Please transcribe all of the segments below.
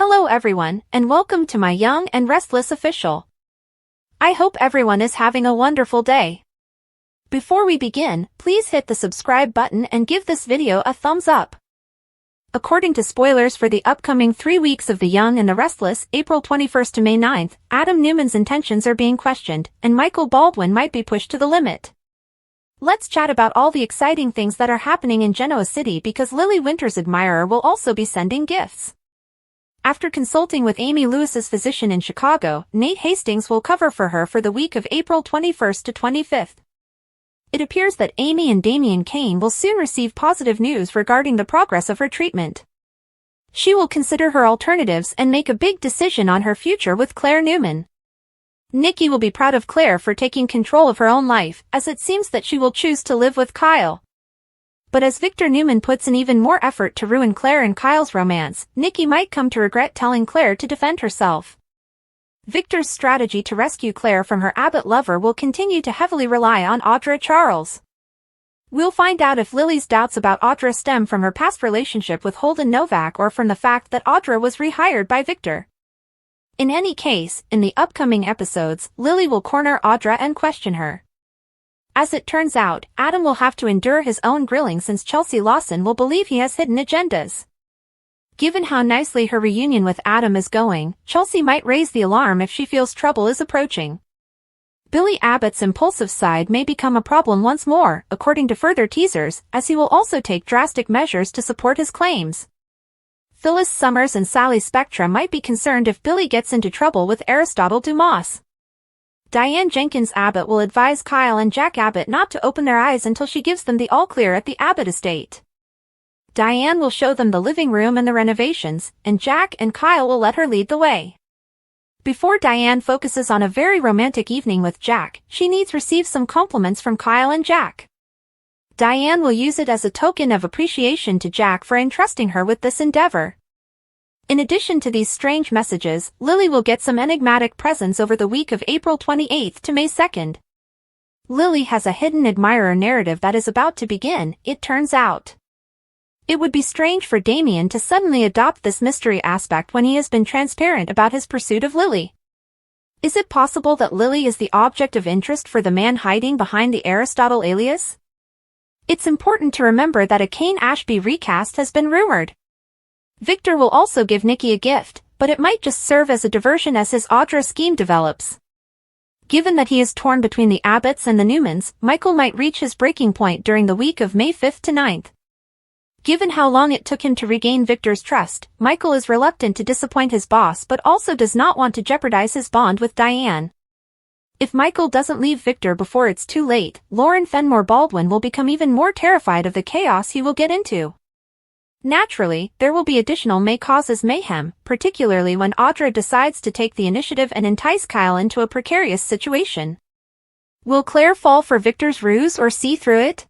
Hello everyone, and welcome to my Young and Restless official. I hope everyone is having a wonderful day. Before we begin, please hit the subscribe button and give this video a thumbs up. According to spoilers for the upcoming 3 weeks of The Young and the Restless, April 21st to May 9th, Adam Newman's intentions are being questioned, and Michael Baldwin might be pushed to the limit. Let's chat about all the exciting things that are happening in Genoa City because Lily Winter's admirer will also be sending gifts. After consulting with Amy Lewis's physician in Chicago, Nate Hastings will cover for her for the week of April 21st to 25th. It appears that Amy and Damian Kane will soon receive positive news regarding the progress of her treatment. She will consider her alternatives and make a big decision on her future with Claire Newman. Nikki will be proud of Claire for taking control of her own life, as it seems that she will choose to live with Kyle. But as Victor Newman puts in even more effort to ruin Claire and Kyle's romance, Nikki might come to regret telling Claire to defend herself. Victor's strategy to rescue Claire from her Abbott lover will continue to heavily rely on Audra Charles. We'll find out if Lily's doubts about Audra stem from her past relationship with Holden Novak or from the fact that Audra was rehired by Victor. In any case, in the upcoming episodes, Lily will corner Audra and question her. As it turns out, Adam will have to endure his own grilling since Chelsea Lawson will believe he has hidden agendas. Given how nicely her reunion with Adam is going, Chelsea might raise the alarm if she feels trouble is approaching. Billy Abbott's impulsive side may become a problem once more, according to further teasers, as he will also take drastic measures to support his claims. Phyllis Summers and Sally Spectra might be concerned if Billy gets into trouble with Aristotle Dumas. Diane Jenkins Abbott will advise Kyle and Jack Abbott not to open their eyes until she gives them the all-clear at the Abbott estate. Diane will show them the living room and the renovations, and Jack and Kyle will let her lead the way. Before Diane focuses on a very romantic evening with Jack, she needs to receive some compliments from Kyle and Jack. Diane will use it as a token of appreciation to Jack for entrusting her with this endeavor. In addition to these strange messages, Lily will get some enigmatic presents over the week of April 28th to May 2nd. Lily has a hidden admirer narrative that is about to begin, it turns out. It would be strange for Damian to suddenly adopt this mystery aspect when he has been transparent about his pursuit of Lily. Is it possible that Lily is the object of interest for the man hiding behind the Aristotle alias? It's important to remember that a Kane Ashby recast has been rumored. Victor will also give Nikki a gift, but it might just serve as a diversion as his Audra scheme develops. Given that he is torn between the Abbotts and the Newmans, Michael might reach his breaking point during the week of May 5th to 9th. Given how long it took him to regain Victor's trust, Michael is reluctant to disappoint his boss but also does not want to jeopardize his bond with Diane. If Michael doesn't leave Victor before it's too late, Lauren Fenmore Baldwin will become even more terrified of the chaos he will get into. Naturally, there will be additional may causes mayhem, particularly when Audra decides to take the initiative and entice Kyle into a precarious situation. Will Claire fall for Victor's ruse or see through it?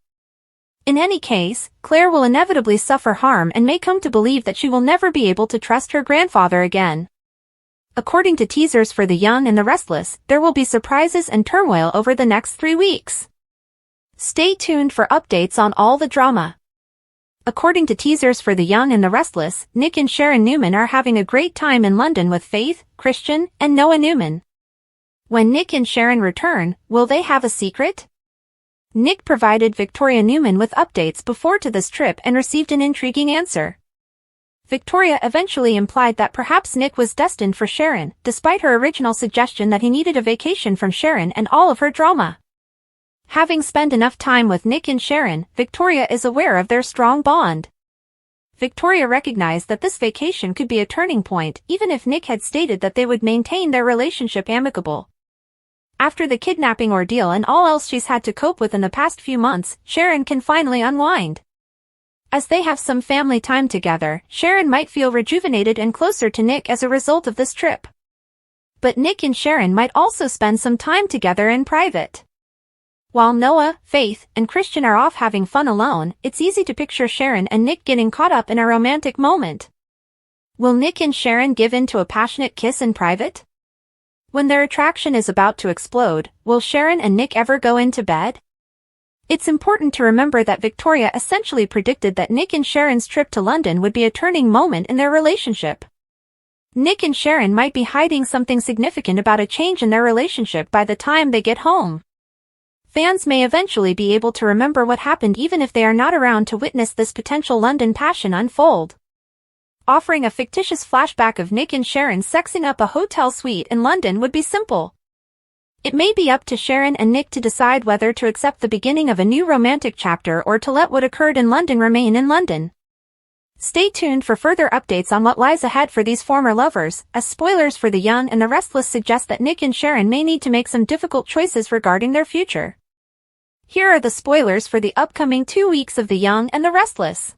In any case, Claire will inevitably suffer harm and may come to believe that she will never be able to trust her grandfather again. According to teasers for The Young and the Restless, there will be surprises and turmoil over the next 3 weeks. Stay tuned for updates on all the drama. According to teasers for The Young and the Restless, Nick and Sharon Newman are having a great time in London with Faith, Christian, and Noah Newman. When Nick and Sharon return, will they have a secret? Nick provided Victoria Newman with updates before to this trip and received an intriguing answer. Victoria eventually implied that perhaps Nick was destined for Sharon, despite her original suggestion that he needed a vacation from Sharon and all of her drama. Having spent enough time with Nick and Sharon, Victoria is aware of their strong bond. Victoria recognized that this vacation could be a turning point, even if Nick had stated that they would maintain their relationship amicable. After the kidnapping ordeal and all else she's had to cope with in the past few months, Sharon can finally unwind. As they have some family time together, Sharon might feel rejuvenated and closer to Nick as a result of this trip. But Nick and Sharon might also spend some time together in private. While Noah, Faith, and Christian are off having fun alone, it's easy to picture Sharon and Nick getting caught up in a romantic moment. Will Nick and Sharon give in to a passionate kiss in private? When their attraction is about to explode, will Sharon and Nick ever go into bed? It's important to remember that Victoria essentially predicted that Nick and Sharon's trip to London would be a turning moment in their relationship. Nick and Sharon might be hiding something significant about a change in their relationship by the time they get home. Fans may eventually be able to remember what happened even if they are not around to witness this potential London passion unfold. Offering a fictitious flashback of Nick and Sharon sexing up a hotel suite in London would be simple. It may be up to Sharon and Nick to decide whether to accept the beginning of a new romantic chapter or to let what occurred in London remain in London. Stay tuned for further updates on what lies ahead for these former lovers, as spoilers for The Young and the Restless suggest that Nick and Sharon may need to make some difficult choices regarding their future. Here are the spoilers for the upcoming 2 weeks of The Young and the Restless.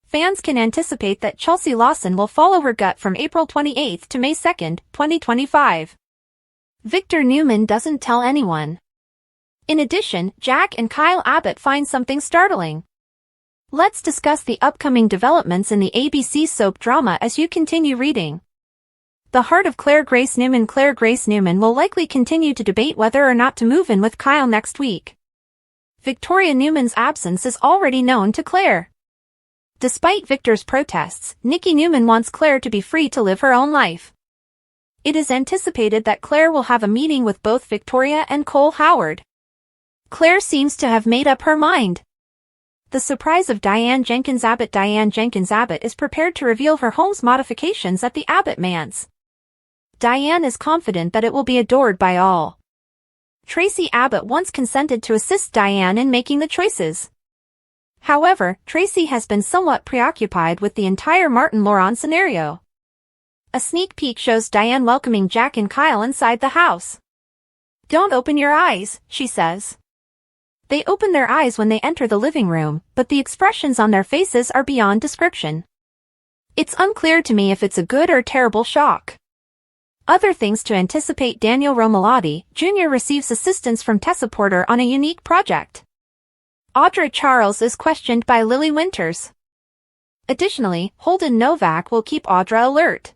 Fans can anticipate that Chelsea Lawson will follow her gut from April 28 to May 2, 2025. Victor Newman doesn't tell anyone. In addition, Jack and Kyle Abbott find something startling. Let's discuss the upcoming developments in the ABC soap drama as you continue reading. The heart of Claire Grace Newman. Claire Grace Newman will likely continue to debate whether or not to move in with Kyle next week. Victoria Newman's absence is already known to Claire. Despite Victor's protests, Nikki Newman wants Claire to be free to live her own life. It is anticipated that Claire will have a meeting with both Victoria and Cole Howard. Claire seems to have made up her mind. The surprise of Diane Jenkins Abbott. Diane Jenkins Abbott is prepared to reveal her home's modifications at the Abbott manse. Diane is confident that it will be adored by all. Tracy Abbott once consented to assist Diane in making the choices. However, Tracy has been somewhat preoccupied with the entire Martin Laurent scenario. A sneak peek shows Diane welcoming Jack and Kyle inside the house. "Don't open your eyes," she says. They open their eyes when they enter the living room, but the expressions on their faces are beyond description. It's unclear to me if it's a good or terrible shock. Other things to anticipate. Daniel Romalotti, Jr. receives assistance from Tessa Porter on a unique project. Audra Charles is questioned by Lily Winters. Additionally, Holden Novak will keep Audra alert.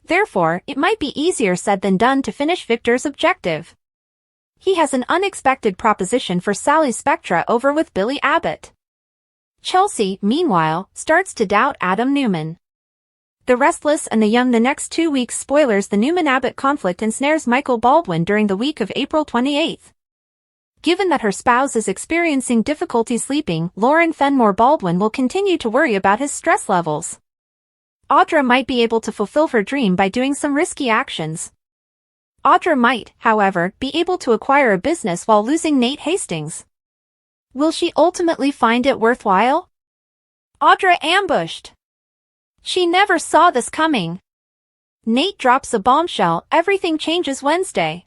Therefore, it might be easier said than done to finish Victor's objective. He has an unexpected proposition for Sally Spectra over with Billy Abbott. Chelsea, meanwhile, starts to doubt Adam Newman. The Restless and the Young. The next 2 weeks. Spoilers. The Newman-Abbott conflict ensnares Michael Baldwin during the week of April 28. Given that her spouse is experiencing difficulty sleeping, Lauren Fenmore Baldwin will continue to worry about his stress levels. Audra might be able to fulfill her dream by doing some risky actions. Audra might, however, be able to acquire a business while losing Nate Hastings. Will she ultimately find it worthwhile? Audra ambushed. She never saw this coming. Nate drops a bombshell. Everything changes Wednesday.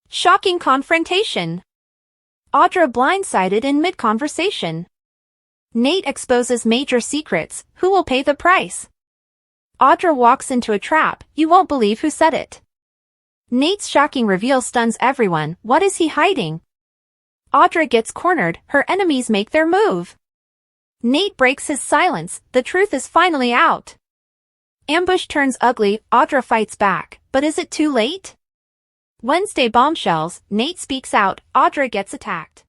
Shocking confrontation. Audra blindsided in mid-conversation. Nate exposes major secrets. Who will pay the price? Audra walks into a trap. You won't believe who said it. Nate's shocking reveal stuns everyone. What is he hiding? Audra gets cornered. Her enemies make their move. Nate breaks his silence. The truth is finally out. Ambush turns ugly. Audra fights back. But is it too late? Wednesday bombshells. Nate speaks out. Audra gets attacked.